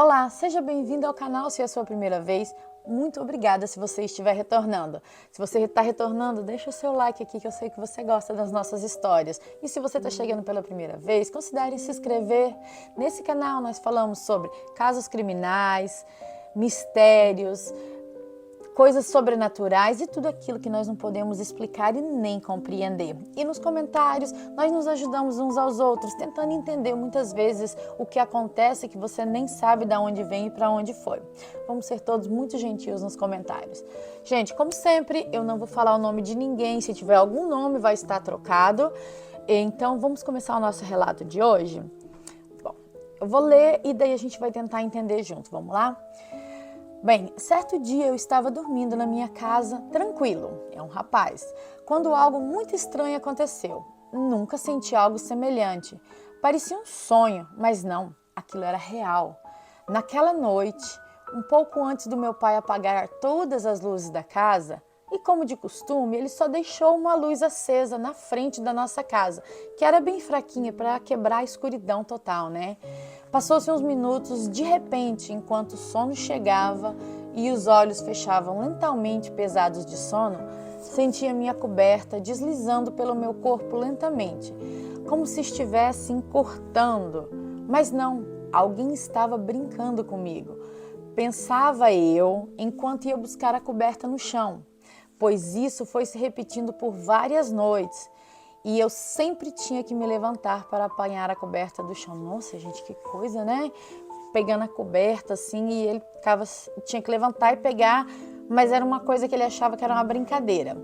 Olá, seja bem-vindo ao canal se é a sua primeira vez. Muito obrigada se você estiver retornando. Se você está retornando, deixa o seu like aqui que eu sei que você gosta das nossas histórias. E se você está chegando pela primeira vez, considere se inscrever. Nesse canal nós falamos sobre casos criminais, mistérios, coisas sobrenaturais e tudo aquilo que nós não podemos explicar e nem compreender. E nos comentários nós nos ajudamos uns aos outros, tentando entender muitas vezes o que acontece que você nem sabe de onde vem e para onde foi. Vamos ser todos muito gentis nos comentários. Gente, como sempre, eu não vou falar o nome de ninguém, se tiver algum nome vai estar trocado. Então vamos começar o nosso relato de hoje? Bom, eu vou ler e daí a gente vai tentar entender junto, vamos lá? Bem, certo dia eu estava dormindo na minha casa, tranquilo, é um rapaz, quando algo muito estranho aconteceu. Nunca senti algo semelhante. Parecia um sonho, mas não, aquilo era real. Naquela noite, um pouco antes do meu pai apagar todas as luzes da casa, e como de costume, ele só deixou uma luz acesa na frente da nossa casa, que era bem fraquinha para quebrar a escuridão total, né? Passou-se uns minutos, de repente, enquanto o sono chegava e os olhos fechavam lentamente pesados de sono, sentia minha coberta deslizando pelo meu corpo lentamente, como se estivesse encurtando. Mas não, alguém estava brincando comigo. Pensava eu, enquanto ia buscar a coberta no chão, pois isso foi se repetindo por várias noites. E eu sempre tinha que me levantar para apanhar a coberta do chão. Nossa, gente, que coisa, né? Pegando a coberta assim e ele tinha que levantar e pegar, mas era uma coisa que ele achava que era uma brincadeira.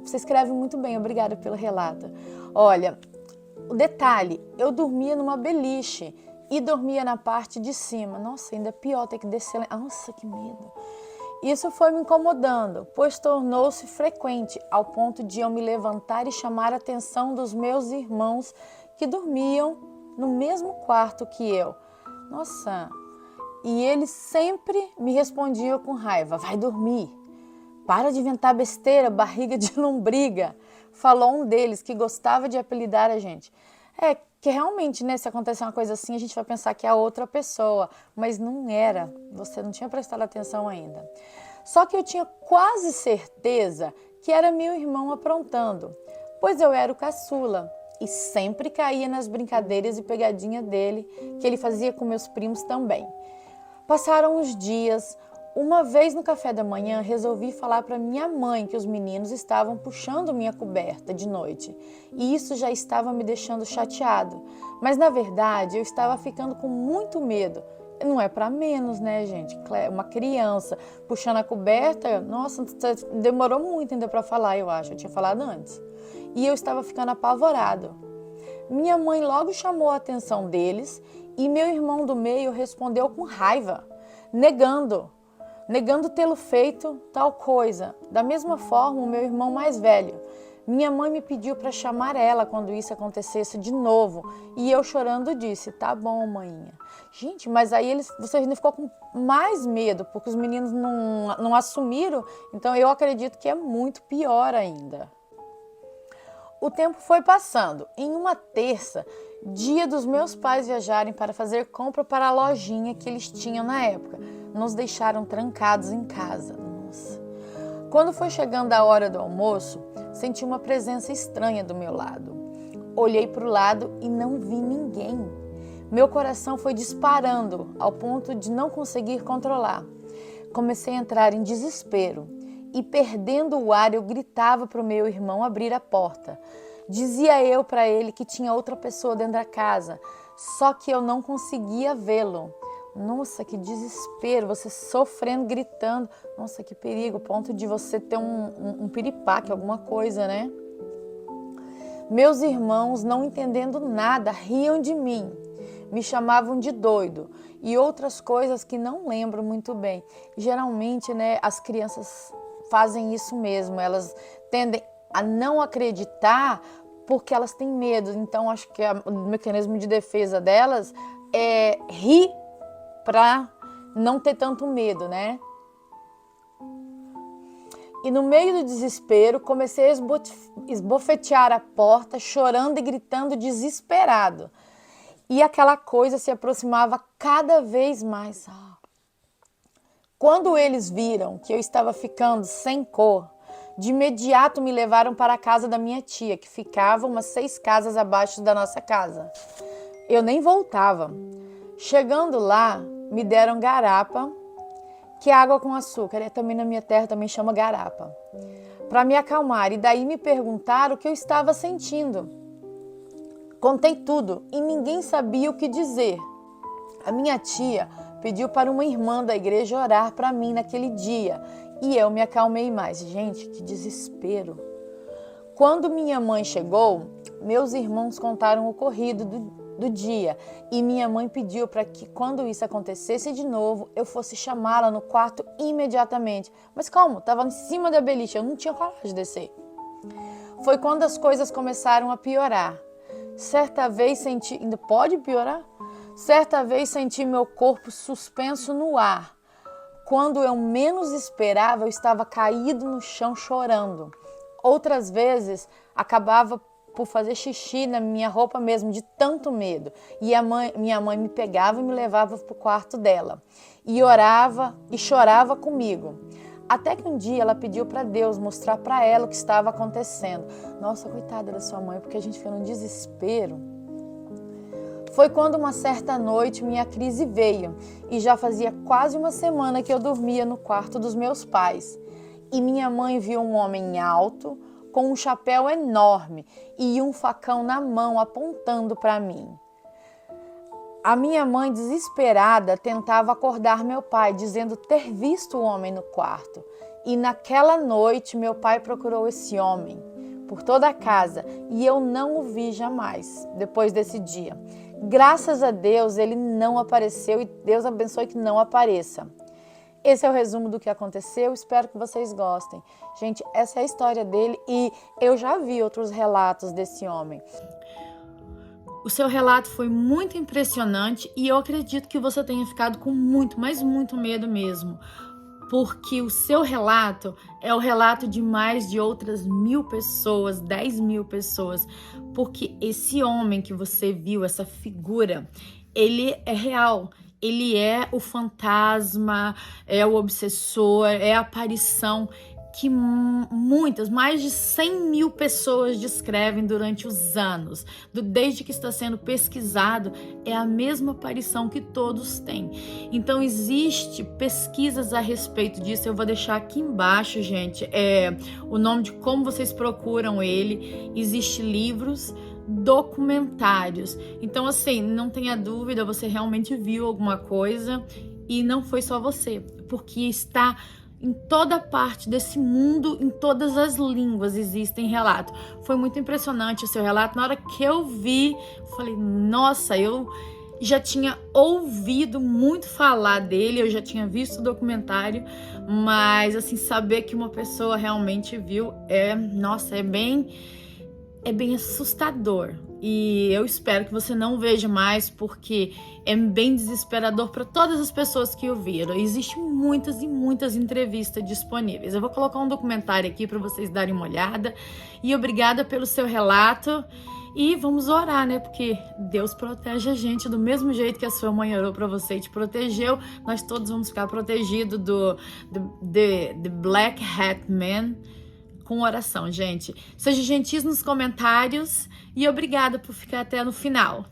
Você escreve muito bem, obrigada pelo relato. Olha, o detalhe, eu dormia numa beliche e dormia na parte de cima. Nossa, ainda é pior ter que descer. Nossa, que medo. Isso foi me incomodando, pois tornou-se frequente, ao ponto de eu me levantar e chamar a atenção dos meus irmãos que dormiam no mesmo quarto que eu. Nossa, e eles sempre me respondiam com raiva: vai dormir, para de inventar besteira, barriga de lombriga, falou um deles que gostava de apelidar a gente. É que realmente, né, se acontecer uma coisa assim, a gente vai pensar que é a outra pessoa, mas não era, você não tinha prestado atenção ainda. Só que eu tinha quase certeza que era meu irmão aprontando, pois eu era o caçula e sempre caía nas brincadeiras e pegadinhas dele, que ele fazia com meus primos também. Passaram os dias. Uma vez no café da manhã, resolvi falar para minha mãe que os meninos estavam puxando minha coberta de noite. E isso já estava me deixando chateado. Mas, na verdade, eu estava ficando com muito medo. Não é para menos, né, gente? Uma criança puxando a coberta, nossa, demorou muito ainda para falar, eu acho. Eu tinha falado antes. E eu estava ficando apavorado. Minha mãe logo chamou a atenção deles e meu irmão do meio respondeu com raiva, negando tê-lo feito tal coisa. Da mesma forma, o meu irmão mais velho. Minha mãe me pediu para chamar ela quando isso acontecesse de novo. E eu chorando disse, tá bom, maninha. Gente, mas aí você ainda ficou com mais medo, porque os meninos não assumiram. Então eu acredito que é muito pior ainda. O tempo foi passando. Em uma terça, dia dos meus pais viajarem para fazer compra para a lojinha que eles tinham na época, nos deixaram trancados em casa. Nossa. Quando foi chegando a hora do almoço, senti uma presença estranha do meu lado. Olhei para o lado e não vi ninguém. Meu coração foi disparando ao ponto de não conseguir controlar. Comecei a entrar em desespero e, perdendo o ar, eu gritava para o meu irmão abrir a porta. Dizia eu para ele que tinha outra pessoa dentro da casa, só que eu não conseguia vê-lo. Nossa, que desespero, você sofrendo, gritando. Nossa, que perigo, ponto de você ter um piripaque, alguma coisa, né? Meus irmãos, não entendendo nada, riam de mim. Me chamavam de doido e outras coisas que não lembro muito bem. Geralmente, né, as crianças fazem isso mesmo, elas tendem a não acreditar porque elas têm medo. Então, acho que o mecanismo de defesa delas é rir para não ter tanto medo, né? E no meio do desespero, comecei a esbofetear a porta, chorando e gritando desesperado. E aquela coisa se aproximava cada vez mais. Quando eles viram que eu estava ficando sem cor, de imediato me levaram para a casa da minha tia, que ficava umas 6 casas abaixo da nossa casa. Eu nem voltava. Chegando lá, me deram garapa, que é água com açúcar, e também na minha terra também chama garapa, para me acalmar. E daí me perguntaram o que eu estava sentindo. Contei tudo e ninguém sabia o que dizer. A minha tia pediu para uma irmã da igreja orar para mim naquele dia e eu me acalmei mais. Gente, que desespero! Quando minha mãe chegou, meus irmãos contaram o ocorrido do dia e minha mãe pediu para que quando isso acontecesse de novo, eu fosse chamá-la no quarto imediatamente. Mas como? Estava em cima da beliche, eu não tinha coragem de descer. Foi quando as coisas começaram a piorar. Certa vez senti... Ainda pode piorar? Certa vez senti meu corpo suspenso no ar. Quando eu menos esperava, eu estava caído no chão chorando. Outras vezes, acabava por fazer xixi na minha roupa mesmo, de tanto medo. E minha mãe me pegava e me levava para o quarto dela. E orava e chorava comigo. Até que um dia ela pediu para Deus mostrar para ela o que estava acontecendo. Nossa, coitada da sua mãe, porque a gente fica num desespero. Foi quando uma certa noite minha crise veio e já fazia quase uma semana que eu dormia no quarto dos meus pais. E minha mãe viu um homem alto, com um chapéu enorme e um facão na mão apontando para mim. A minha mãe, desesperada, tentava acordar meu pai, dizendo ter visto o homem no quarto. E naquela noite meu pai procurou esse homem por toda a casa e eu não o vi jamais depois desse dia. Graças a Deus ele não apareceu e Deus abençoe que não apareça. Esse é o resumo do que aconteceu, espero que vocês gostem. Gente, essa é a história dele e eu já vi outros relatos desse homem. O seu relato foi muito impressionante e eu acredito que você tenha ficado com muito, mas muito medo mesmo. Porque o seu relato é o relato de mais de outras 1.000 pessoas, 10.000 pessoas. Porque esse homem que você viu, essa figura, ele é real. Ele é o fantasma, é o obsessor, é a aparição que muitas, mais de 100.000 pessoas descrevem durante os anos. Desde que está sendo pesquisado, é a mesma aparição que todos têm. Então, existe pesquisas a respeito disso. Eu vou deixar aqui embaixo, gente, o nome de como vocês procuram ele. Existem livros, documentários. Então, assim, não tenha dúvida, você realmente viu alguma coisa e não foi só você, porque está em toda parte desse mundo, em todas as línguas existem relatos. Foi muito impressionante o seu relato. Na hora que eu vi, falei, nossa, eu já tinha ouvido muito falar dele, eu já tinha visto o documentário, mas assim, saber que uma pessoa realmente viu é bem assustador. E eu espero que você não veja mais, porque é bem desesperador para todas as pessoas que o viram. Existem muitas e muitas entrevistas disponíveis. Eu vou colocar um documentário aqui para vocês darem uma olhada. E obrigada pelo seu relato. E vamos orar, né? Porque Deus protege a gente do mesmo jeito que a sua mãe orou para você e te protegeu. Nós todos vamos ficar protegidos do Black Hat Man com oração, gente. Seja gentis nos comentários e obrigada por ficar até no final.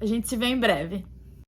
A gente se vê em breve.